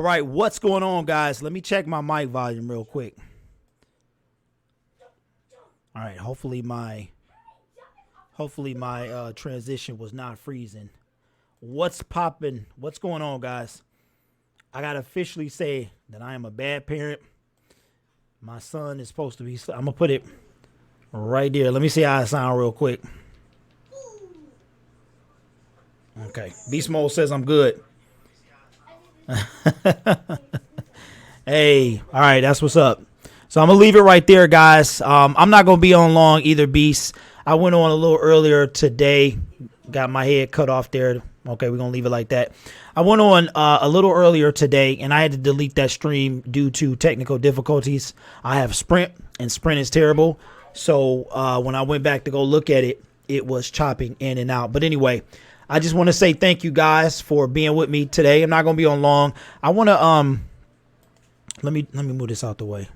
right, what's going on, guys? Let me check my mic volume real quick. All right, hopefully my transition was not freezing. What's popping? What's going on, guys? I gotta officially say that I am a bad parent. My son is supposed to be. I'm gonna put it right there. Let me see how I sound real quick. Okay, Beast Mode says I'm good. Hey, all right, that's what's up. So I'm gonna leave it right there, guys. I'm not gonna be on long either, Beast. I went on a little earlier today. Got my head cut off there. Okay, we're gonna leave it like that. I went on a little earlier today, and I had to delete that stream due to technical difficulties. I have Sprint, and Sprint is terrible. So when I went back to go look at it, it was chopping in and out. But anyway, I just want to say thank you guys for being with me today. I'm not gonna be on long. I want to let me move this out the way.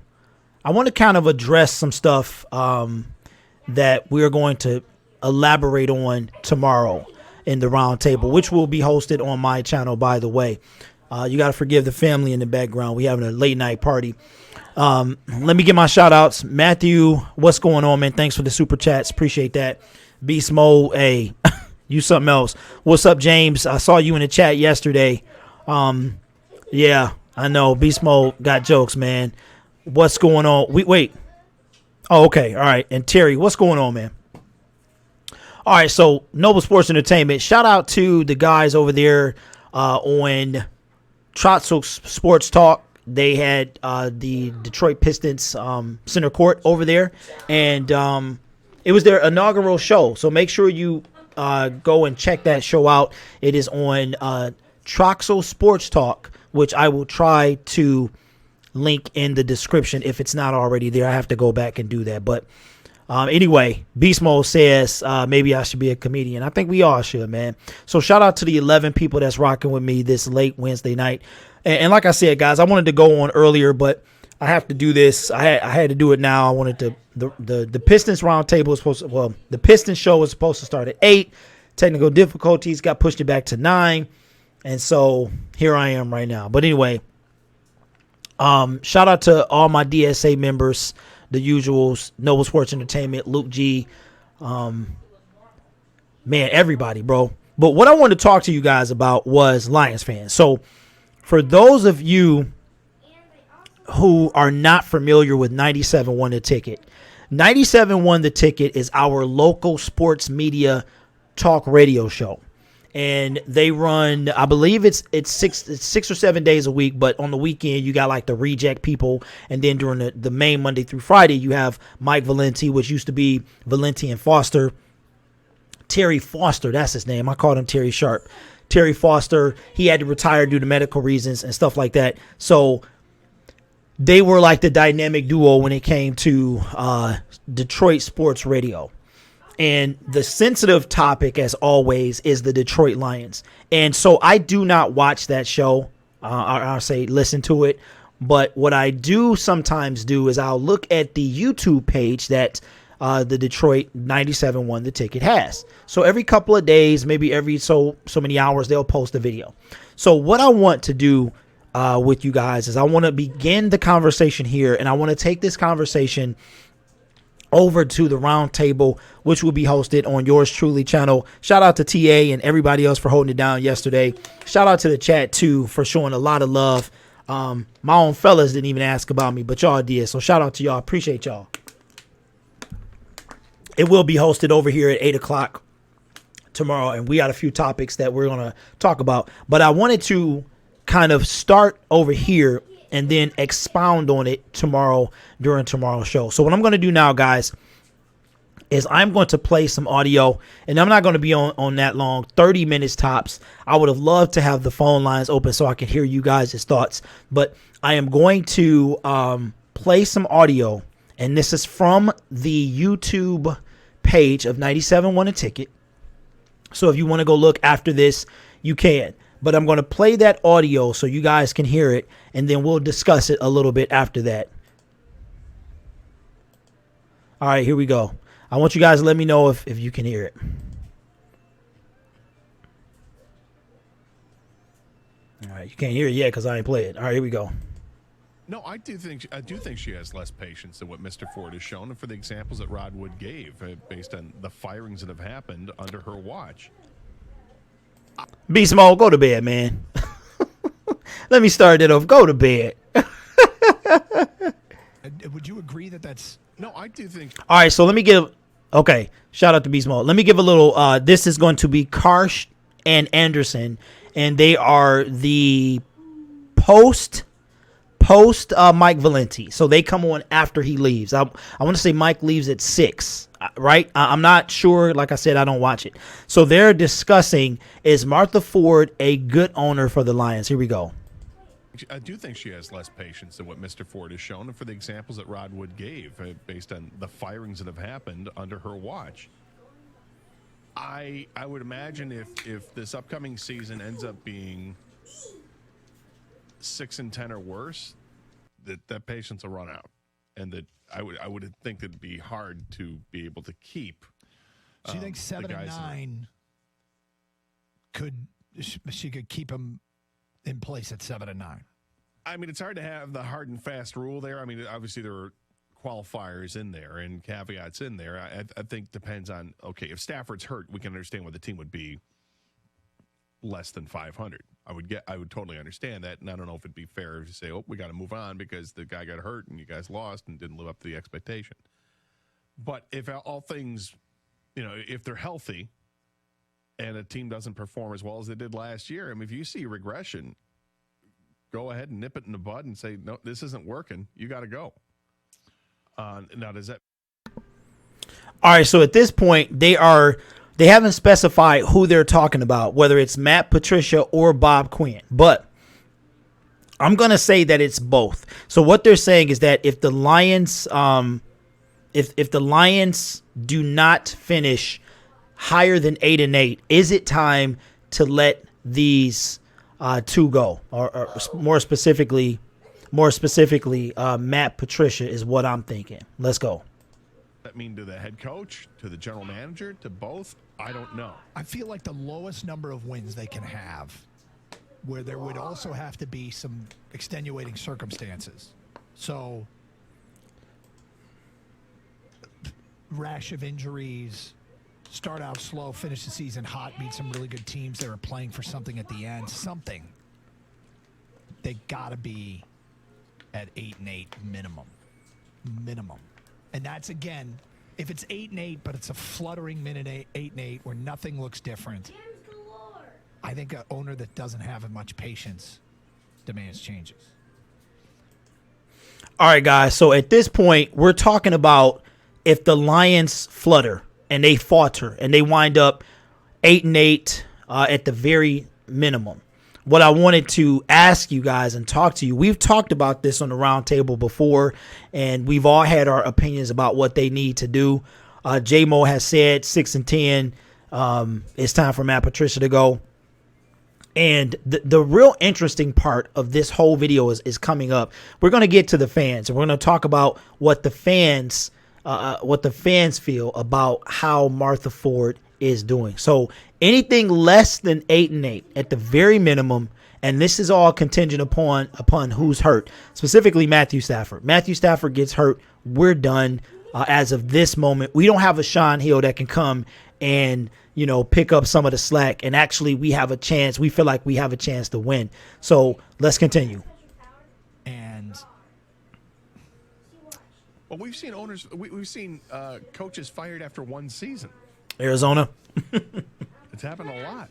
I want to kind of address some stuff that we're going to elaborate on tomorrow in the round table, which will be hosted on my channel, by the way. You got to forgive the family in the background. We having a late night party. Let me get my shout outs. Matthew, what's going on, man? Thanks for the super chats. Appreciate that. Beast Mode, hey, you something else. What's up, James? I saw you in the chat yesterday. Yeah, I know. Beast Mode got jokes, man. What's going on? Wait. Oh, okay. All right. And Terry, what's going on, man? All right. So Noble Sports Entertainment. Shout out to the guys over there on Trotsel Sports Talk. They had the Detroit Pistons center court over there, and it was their inaugural show. So make sure you go and check that show out. It is on Troxel Sports Talk, which I will try to link in the description if it's not already there. I have to go back and do that. But anyway, Beast Mode says maybe I should be a comedian. I think we all should, man. So shout out to the 11 people that's rocking with me this late Wednesday night. And like I said, guys, I wanted to go on earlier, but I have to do this. I had to do it now. I wanted to. The Pistons round table was supposed to, well, the Pistons show was supposed to start at 8. Technical difficulties got pushed it back to 9. And so here I am right now. But anyway, shout out to all my DSA members, the usuals, Noble Sports Entertainment, Luke G, man, everybody, bro. But what I wanted to talk to you guys about was Lions fans. So for those of you who are not familiar with 97 Won the Ticket, 97 Won the Ticket is our local sports media talk radio show. And they run, I believe it's 6 or 7 days a week, but on the weekend you got like the reject people, and then during the main Monday through Friday you have Mike Valenti, which used to be Valenti and Foster. Terry Foster, that's his name. I called him Terry Sharp. Terry Foster, he had to retire due to medical reasons and stuff like that. So they were like the dynamic duo when it came to Detroit sports radio. And the sensitive topic, as always, is the Detroit Lions. And so I do not watch that show. I'll say listen to it. But what I do sometimes do is I'll look at the YouTube page that the Detroit 97 Won the Ticket has. So every couple of days, maybe every so many hours, they'll post a video. So what I want to do with you guys is I want to begin the conversation here, and I want to take this conversation over to the round table, which will be hosted on yours truly channel. Shout out to TA and everybody else for holding it down yesterday. Shout out to the chat too for showing a lot of love. My own fellas didn't even ask about me, but y'all did. So shout out to y'all. Appreciate y'all. It will be hosted over here at 8 o'clock tomorrow, and we got a few topics that we're going to talk about. But I wanted to kind of start over here and then expound on it tomorrow during tomorrow's show. So what I'm going to do now, guys, is I'm going to play some audio, and I'm not going to be on that long, 30 minutes tops. I would have loved to have the phone lines open so I can hear you guys' thoughts, but I am going to play some audio, and this is from the YouTube page of 97 Won a Ticket. So if you want to go look after this, you can. But I'm going to play that audio so you guys can hear it, and then we'll discuss it a little bit after that. All right, here we go. I want you guys to let me know if you can hear it. All right, you can't hear it yet because I ain't play it. All right, here we go. No, I do think she has less patience than what Mr. Ford has shown, and for the examples that Rod Wood gave, based on the firings that have happened under her watch. Be small, go to bed, man. Let me start it off. Go to bed. Would you agree that that's... No, I do think... All right, so let me give... Okay, shout out to Be Small. Let me give a little... this is going to be Karsh and Anderson, and they are the post Mike Valenti. So they come on after he leaves. I want to say Mike leaves at 6, right? I'm not sure. Like I said, I don't watch it. So they're discussing, is Martha Ford a good owner for the Lions? Here we go. I do think she has less patience than what Mr. Ford has shown, and for the examples that Rod Wood gave, based on the firings that have happened under her watch. I would imagine if this upcoming season ends up being 6-10 or worse, that patience will run out, and that I would think that it'd be hard to be able to keep. Do you think 7-9 she could keep him in place at 7-9? I mean, it's hard to have the hard and fast rule there. I mean, obviously there are qualifiers in there and caveats in there. I think depends on, okay, if Stafford's hurt, we can understand why the team would be less than 500. I would totally understand that, and I don't know if it'd be fair to say, oh, we got to move on because the guy got hurt and you guys lost and didn't live up to the expectation. But if all things, if they're healthy and a team doesn't perform as well as they did last year, I mean, if you see regression, go ahead and nip it in the bud and say, no, this isn't working. You got to go. Now, does that? All right, so at this point, they haven't specified who they're talking about, whether it's Matt Patricia or Bob Quinn. But I'm going to say that it's both. So what they're saying is that if the Lions if the Lions do not finish higher than 8-8, is it time to let these two go? Or more specifically, Matt Patricia is what I'm thinking. Let's go. That mean to the head coach, to the general manager, to both? I don't know. I feel like the lowest number of wins they can have, where there would also have to be some extenuating circumstances. So, rash of injuries, start out slow, finish the season hot, beat some really good teams that are playing for something at the end. Something. They got to be at 8-8 minimum. And that's, again, if it's 8-8, but it's a fluttering minute 8-8 where nothing looks different, I think an owner that doesn't have as much patience demands changes. All right, guys. So at this point, we're talking about if the Lions flutter and they falter and they wind up 8-8 at the very minimum. What I wanted to ask you guys and talk to you, we've talked about this on the round table before, and we've all had our opinions about what they need to do. J-Mo has said 6-10. It's time for Matt Patricia to go. And the real interesting part of this whole video is coming up. We're going to get to the fans, and we're going to talk about what the fans feel about how Martha Ford is doing. So anything less than 8-8 at the very minimum, and this is all contingent upon who's hurt, specifically Matthew Stafford. Matthew Stafford gets hurt, we're done. As of this moment, we don't have a Sean Hill that can come and pick up some of the slack, and actually we feel like we have a chance to win. So let's continue. And well, we've seen owners, we've seen coaches fired after one season. Arizona. It's happened a lot.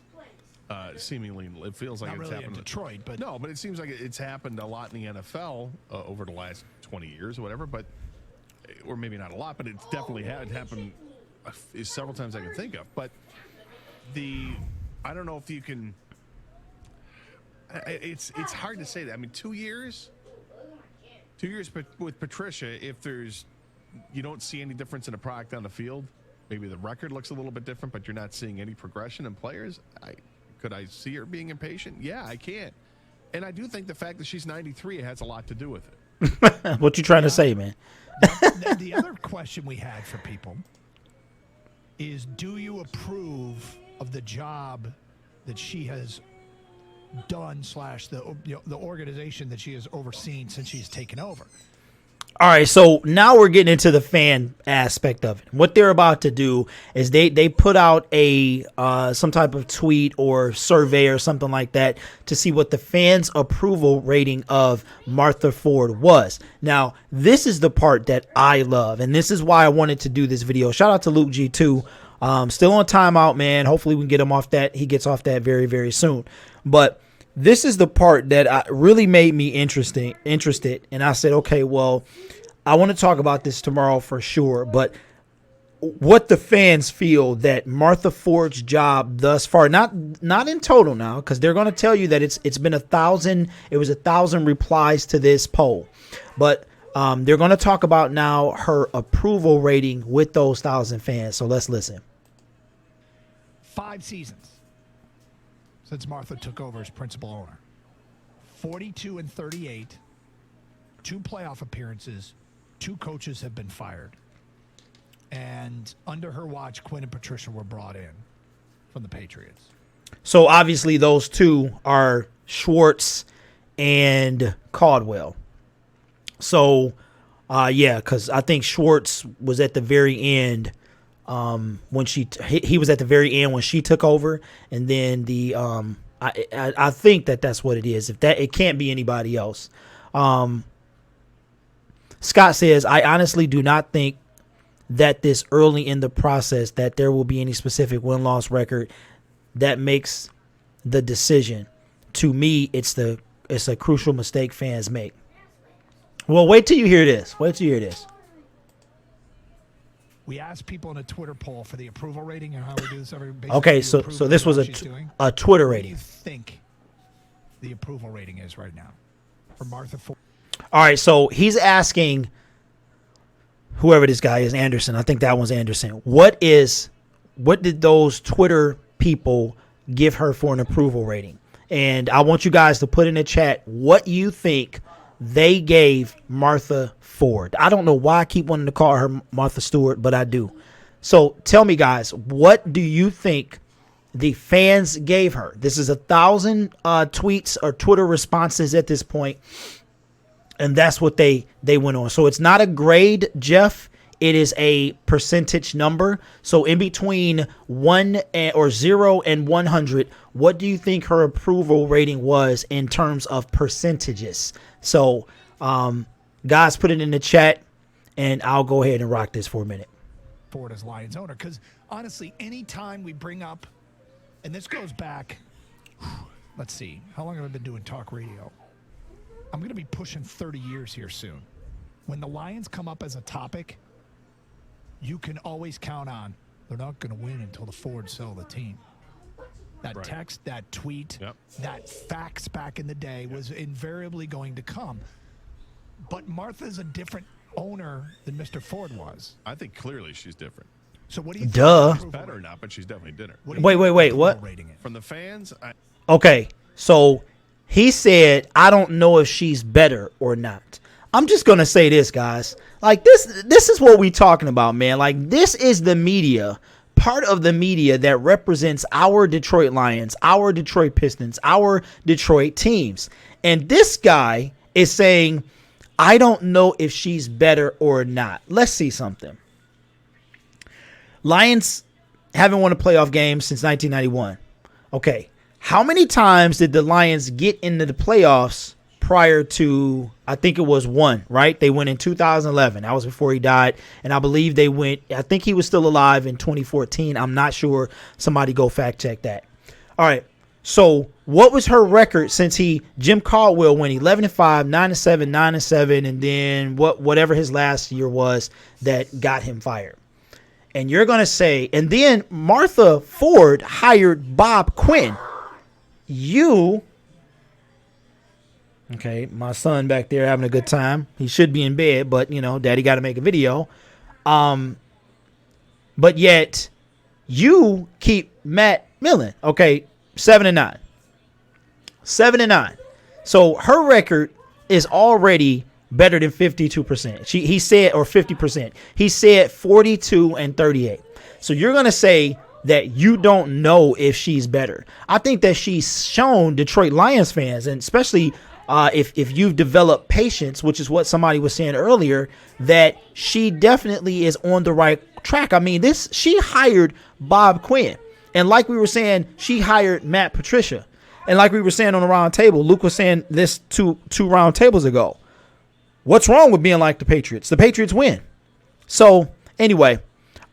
Seemingly, it feels like not it's really happened in Detroit, but no, but it seems like it's happened a lot in the NFL over the last 20 years or whatever. But or maybe not a lot, but it's definitely happened several times I can think of. But I don't know if you can. It's hard to say that. I mean, 2 years. 2 years with Patricia, if you don't see any difference in the product on the field, maybe the record looks a little bit different, but you're not seeing any progression in players. Could I see her being impatient? Yeah, I can. And I do think the fact that she's 93 has a lot to do with it. What you trying to say, man? The other question we had for people is, do you approve of the job that she has done / the organization that she has overseen since she's taken over. All right, so now we're getting into the fan aspect of it. What they're about to do is they put out a some type of tweet or survey or something like that to see what the fans' approval rating of Martha Ford was. Now, this is the part that I love, and this is why I wanted to do this video. Shout out to Luke G2. Still on timeout, man. Hopefully we can get him off that. He gets off that very, very soon. But this is the part that really made me interested. And I said, okay, well, I want to talk about this tomorrow for sure. But what the fans feel that Martha Ford's job thus far, not in total now, because they're going to tell you that it's been 1,000. It was 1,000 replies to this poll. But they're going to talk about now her approval rating with those 1,000 fans. So let's listen. 5 seasons since Martha took over as principal owner. 42-38, 2 playoff appearances, 2 coaches have been fired. And under her watch, Quinn and Patricia were brought in from the Patriots. So obviously those 2 are Schwartz and Caldwell. So, yeah, because I think Schwartz was at the very end when he was at the very end when she took over, and then I think that's what it is. It can't be anybody else. Scott says, I honestly do not think that this early in the process that there will be any specific win-loss record that makes the decision. To me, it's a crucial mistake fans make. Well, wait till you hear this. We asked people in a Twitter poll for the approval rating and how we do this every. Okay, so this was a Twitter rating. What do you think the approval rating is right now for Martha Ford? All right, so he's asking whoever this guy is, Anderson. I think that one's Anderson. What did those Twitter people give her for an approval rating? And I want you guys to put in the chat what you think they gave Martha Ford. I don't know why I keep wanting to call her Martha Stewart, but I do. So tell me, guys, what do you think the fans gave her? This is 1,000 tweets or Twitter responses at this point, and that's what they went on. So it's not a grade, Jeff. It is a percentage number. So in between 0 and 100, what do you think her approval rating was in terms of percentages? So, guys, put it in the chat, and I'll go ahead and rock this for a minute. Ford as Lions owner, because honestly, anytime we bring up, and this goes back, let's see, how long have I been doing talk radio? I'm going to be pushing 30 years here soon. When the Lions come up as a topic, you can always count on they're not going to win until the Fords sell the team. That right. Text, that tweet, that fax back in the day was invariably going to come. But Martha's a different owner than Mr. Ford was. I think clearly she's different. So what do you think? Duh. She's better or not, but she's definitely different. Wait, what? From the fans? Okay, so he said, I don't know if she's better or not. I'm just going to say this, guys. Like, this is what we talking about, man. Like, this is the media, part of the media that represents our Detroit Lions, our Detroit Pistons, our Detroit teams. And this guy is saying, I don't know if she's better or not. Let's see something. Lions haven't won a playoff game since 1991. Okay. How many times did the Lions get into the playoffs prior to, I think it was 1, right? They went in 2011. That was before he died. And I believe they went, I think he was still alive in 2014. I'm not sure. Somebody go fact check that. All right. So what was her record since Jim Caldwell went 11-5, 9-7, 9-7, and then whatever his last year was that got him fired? And you're going to say, and then Martha Ford hired Bob Quinn. Okay, my son back there having a good time. He should be in bed, but, daddy got to make a video. But yet, you keep Matt Millen. Okay, 7-9. 7-9. So her record is already better than 52%. He said, or 50%. He said 42-38. So you're going to say that you don't know if she's better. I think that she's shown Detroit Lions fans, and especially if you've developed patience, which is what somebody was saying earlier, that she definitely is on the right track. I mean, she hired Bob Quinn, and like we were saying, she hired Matt Patricia, and like we were saying on the round table, Luke was saying this two round tables ago. What's wrong with being like the Patriots? The Patriots win. So anyway,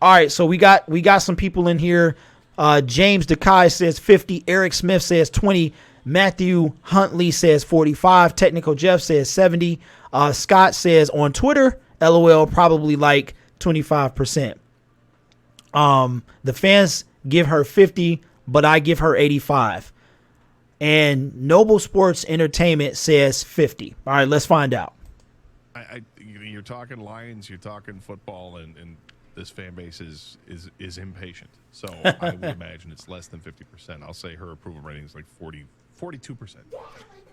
all right. So we got some people in here. James DeKai says 50. Eric Smith says 20. Matthew Huntley says 45. Technical Jeff says 70. Scott says on Twitter, LOL, probably like 25%. The fans give her 50, but I give her 85. And Noble Sports Entertainment says 50. All right, let's find out. You're talking Lions, you're talking football, and this fan base is impatient. So I would imagine it's less than 50%. I'll say her approval rating is like 42%.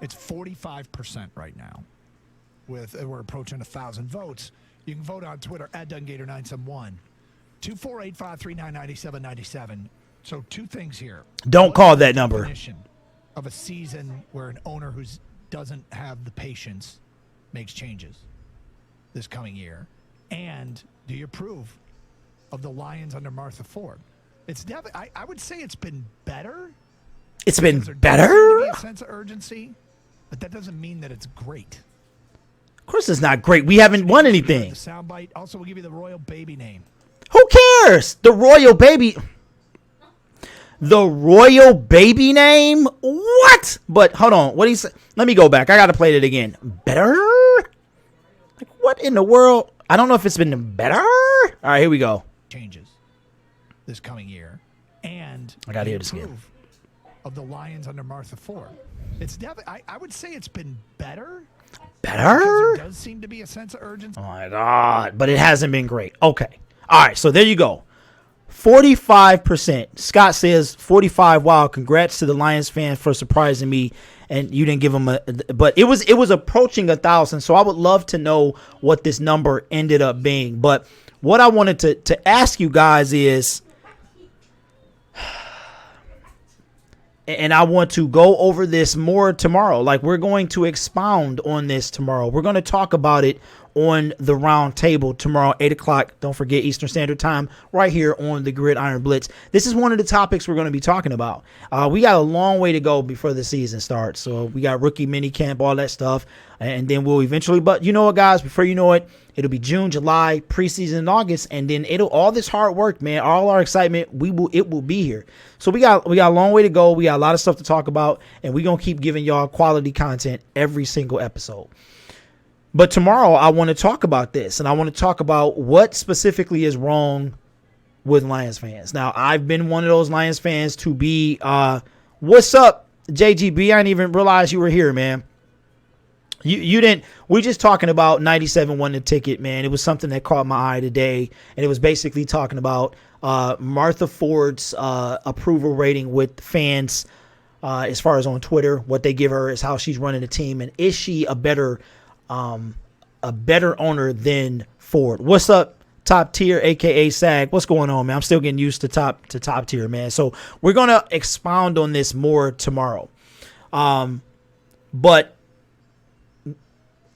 It's 45% right now. We're approaching 1,000 votes. You can vote on Twitter at DunGator971. 248-539-9797. So two things here. Don't call that number. Of a season where an owner who doesn't have the patience makes changes this coming year, and do you approve of the Lions under Martha Ford? It's definitely. I would say it's been better. It's been there better. Does seem to be a sense of urgency, but that doesn't mean that it's great. Of course, it's not great. We haven't won anything. The soundbite. Also, we'll give you the royal baby name. Who cares? The royal baby. The royal baby name? What? But hold on. What do you say? Let me go back. I got to play it again. Better? Like, what in the world? I don't know if it's been better. All right, here we go. Changes this coming year, and I got to hear this again. Of the Lions under Martha Ford, it's definitely. I would say it's been better. Better? Because there does seem to be a sense of urgency. Oh my God! But it hasn't been great. Okay. All right. So there you go. 45%. Scott says 45. Wow. Congrats to the Lions fan for surprising me. And you didn't give them but it was approaching 1,000. So I would love to know what this number ended up being. But what I wanted to ask you guys is, and I want to go over this more tomorrow. Like, we're going to expound on this tomorrow. We're going to talk about it on the round table tomorrow, 8 o'clock. Don't forget Eastern Standard Time, right here on the Gridiron Blitz. This is one of the topics we're going to be talking about. We got a long way to go before the season starts. So we got rookie mini camp, all that stuff, and then we'll eventually. But you know what, guys? Before you know it, it'll be June, July, preseason in August, and then all this hard work, man, all our excitement, it will be here. So we got a long way to go. We got a lot of stuff to talk about, and we're gonna keep giving y'all quality content every single episode. But tomorrow, I want to talk about this, and I want to talk about what specifically is wrong with Lions fans. Now, I've been one of those Lions fans to be, what's up, JGB? I didn't even realize you were here, man. You didn't. We're just talking about 97 won the ticket, man. It was something that caught my eye today, and it was basically talking about Martha Ford's approval rating with fans as far as on Twitter. What they give her is how she's running the team, and is she a better owner than Ford? What's up, Top Tier, aka SAG? What's going on, man? I'm still getting used to top tier, man. So we're gonna expound on this more tomorrow. But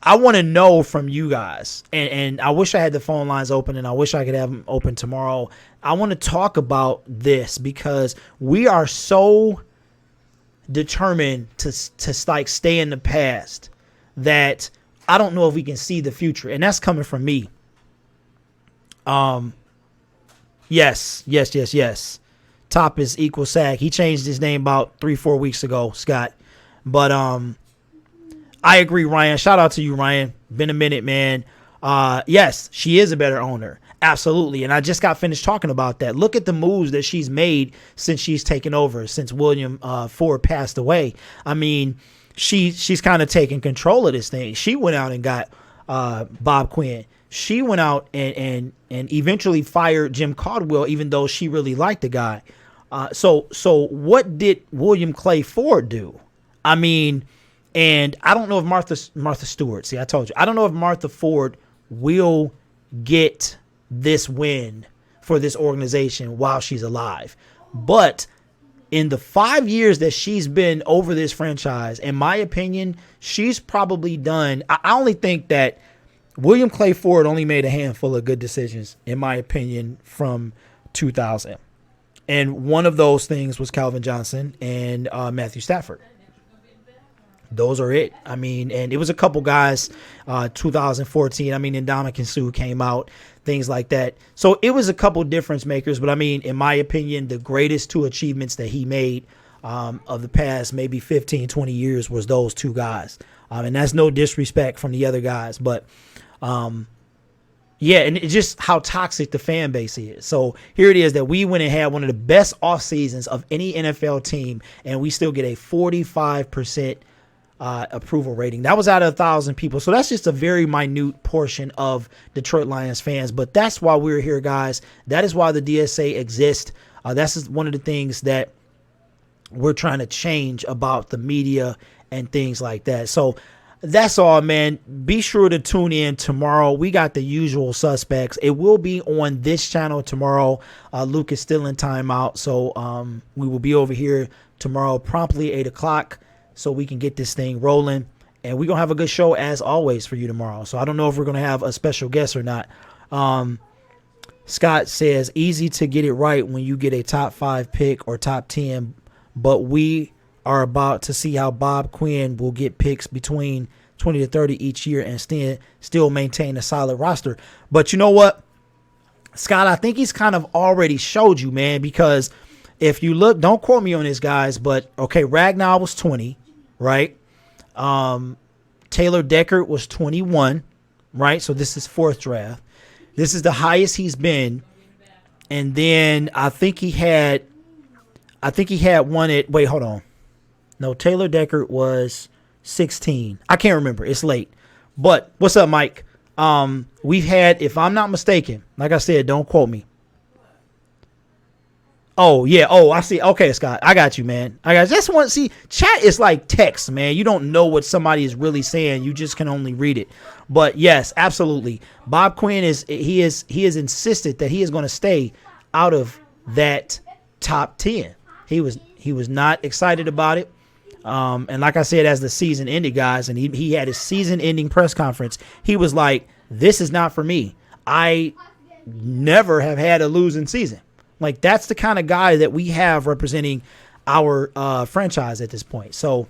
I want to know from you guys, and I wish I had the phone lines open, and I wish I could have them open tomorrow. I want to talk about this because we are so determined to like stay in the past that I don't know if we can see the future, and that's coming from me. Yes. Top is equal SAG. He changed his name about 3-4 weeks ago, Scott. But I agree, Ryan. Shout out to you, Ryan. Been a minute, man. Yes, she is a better owner. Absolutely. And I just got finished talking about that. Look at the moves that she's made since she's taken over, since William Ford passed away. I mean, she's kind of taking control of this thing. She went out and got Bob Quinn. She went out and eventually fired Jim Caldwell, even though she really liked the guy. So what did William Clay Ford do? I mean, and I don't know if Martha Stewart, see, I told you, I don't know if Martha Ford will get this win for this organization while she's alive. But in the 5 years that she's been over this franchise, in my opinion, she's probably done. I only think that William Clay Ford only made a handful of good decisions, in my opinion, from 2000. And one of those things was Calvin Johnson and Matthew Stafford. Those are it. I mean, and it was a couple guys, 2014. I mean, Ndamukong Suh came out, things like that. So it was a couple difference makers. But I mean, in my opinion, the greatest two achievements that he made of the past maybe 15, 20 years was those two guys. And that's no disrespect from the other guys. But yeah, and it's just how toxic the fan base is. So here it is that we went and had one of the best off seasons of any NFL team, and we still get a 45% approval rating. That was out of 1,000 people. So that's just a very minute portion of Detroit Lions fans. But that's why we're here, guys. That is why the DSA exists. That's one of the things that we're trying to change about the media and things like that. So that's all, man. Be sure to tune in tomorrow. We got the usual suspects. It will be on this channel tomorrow. Luke is still in timeout. So we will be over here tomorrow promptly 8 o'clock so we can get this thing rolling. And we're going to have a good show as always for you tomorrow. So I don't know if we're going to have a special guest or not. Scott says, easy to get it right when you get a top 5 pick or top 10. But we are about to see how Bob Quinn will get picks between 20 to 30 each year and still maintain a solid roster. But you know what, Scott, I think he's kind of already showed you, man, because if you look, don't quote me on this, guys, but okay, Ragnar was 20, right? Taylor Deckard was 21, right? So this is 4th draft. This is the highest he's been. And then I think he had one at, wait, hold on. No, Taylor Deckard was 16. I can't remember. It's late. But what's up, Mike? We've had, if I'm not mistaken, like I said, don't quote me. Oh, yeah. Oh, I see. Okay, Scott. I got you, man. I just want to see. Chat is like text, man. You don't know what somebody is really saying. You just can only read it. But yes, absolutely. Bob Quinn has insisted that he is going to stay out of that top 10. He was not excited about it. And like I said, as the season ended, guys, and he had his season-ending press conference, he was like, this is not for me. I never have had a losing season. Like, that's the kind of guy that we have representing our franchise at this point. So,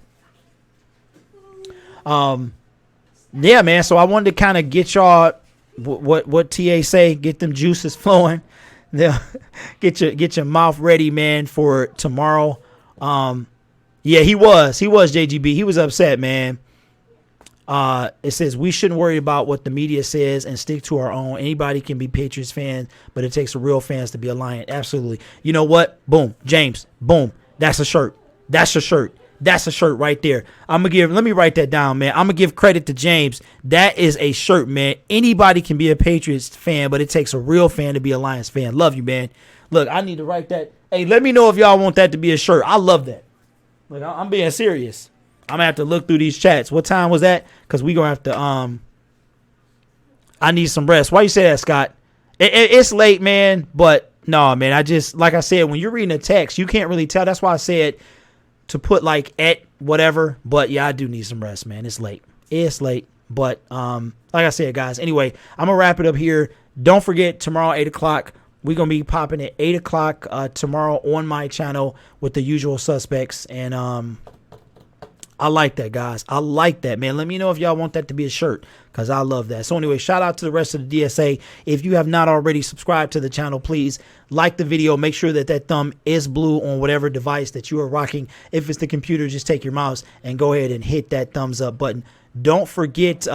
yeah, man. So I wanted to kind of get y'all what TA say, get them juices flowing. Get your mouth ready, man, for tomorrow. Yeah, he was JGB. He was upset, man. It says we shouldn't worry about what the media says and stick to our own. Anybody can be Patriots fan, but it takes real fans to be a Lion. Absolutely. You know what? Boom, James. Boom. That's a shirt. That's a shirt. That's a shirt right there. Let me write that down, man. I'm going to give credit to James. That is a shirt, man. Anybody can be a Patriots fan, but it takes a real fan to be a Lions fan. Love you, man. Look, I need to write that. Hey, let me know if y'all want that to be a shirt. I love that. Like, I'm being serious. I'm going to have to look through these chats. What time was that? Because we're going to have to, I need some rest. Why you say that, Scott? It's late, man. But no, man, like I said, when you're reading a text, you can't really tell. That's why I said to put like at whatever. But yeah, I do need some rest, man. It's late. But like I said, guys, anyway, I'm going to wrap it up here. Don't forget, tomorrow, 8 o'clock. We're going to be popping at 8 o'clock tomorrow on my channel with the usual suspects. And I like that, guys. I like that, man. Let me know if y'all want that to be a shirt, because I love that. So anyway, shout out to the rest of the DSA. If you have not already subscribed to the channel, please like the video. Make sure that thumb is blue on whatever device that you are rocking. If it's the computer, just take your mouse and go ahead and hit that thumbs up button. Don't forget,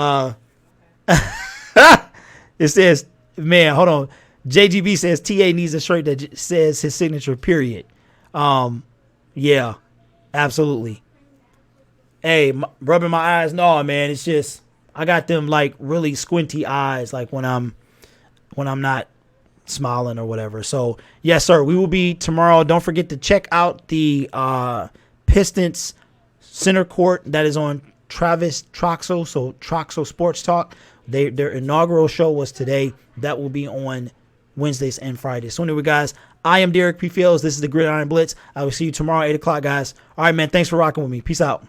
it says, man, hold on. JGB says TA needs a shirt that says his signature, period. Yeah, absolutely. Hey, rubbing my eyes, no, man. It's just I got them like really squinty eyes, like when I'm not smiling or whatever. So yes, sir. We will be tomorrow. Don't forget to check out the Pistons center court that is on Travis Troxel. So Troxel Sports Talk. Their inaugural show was today. That will be on Wednesdays and Fridays. So anyway, guys, I am Derek P. Fields. This is the Gridiron Blitz. I will see you tomorrow at 8 o'clock, guys. All right, man. Thanks for rocking with me. Peace out.